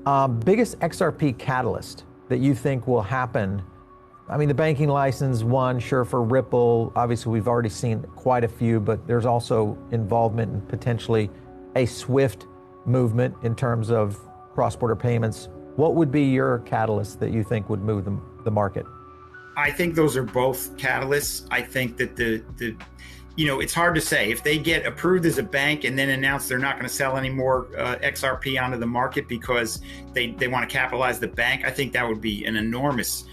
Biggest XRP catalyst that you think will happen? I mean, the banking license, one, sure, for Ripple. Obviously, we've already seen quite a few, but there's also involvement in potentially a SWIFT movement in terms of cross-border payments. What would be your catalyst that you think would move the market? I think those are both catalysts. I think that it's hard to say. If they get approved as a bank and then announce they're not going to sell any more XRP onto the market because they want to capitalize the bank, I think that would be an enormous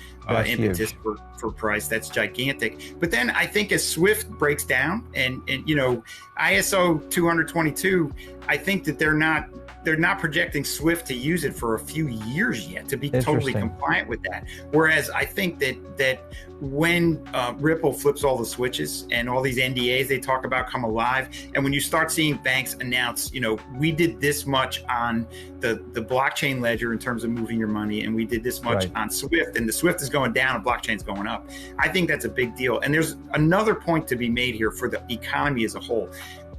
impetus for price. That's gigantic. But then I think as SWIFT breaks down and ISO 222, I think that they're not projecting SWIFT to use it for a few years yet to be totally compliant with that. Whereas I think that when Ripple flips all the switches and all these NDAs they talk about come alive, and when you start seeing banks announce, we did this much on the blockchain ledger in terms of moving your money, and we did this much on SWIFT, and the SWIFT is going down and blockchain's going up. I think that's a big deal. And there's another point to be made here for the economy as a whole.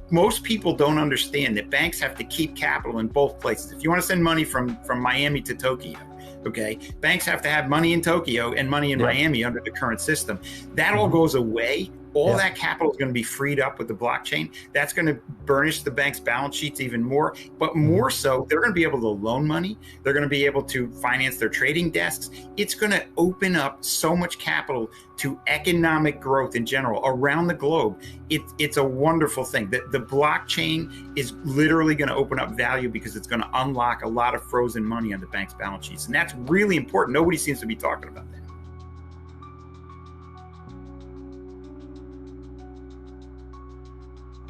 Most people don't understand that banks have to keep capital in both places. If you want to send money from Miami to Tokyo, okay, banks have to have money in Tokyo and money in Miami under the current system. That all goes away. All that capital is going to be freed up with the blockchain. That's going to burnish the bank's balance sheets even more. But more so, they're going to be able to loan money. They're going to be able to finance their trading desks. It's going to open up so much capital to economic growth in general around the globe. It's a wonderful thing. The blockchain is literally going to open up value because it's going to unlock a lot of frozen money on the bank's balance sheets. And that's really important. Nobody seems to be talking about that.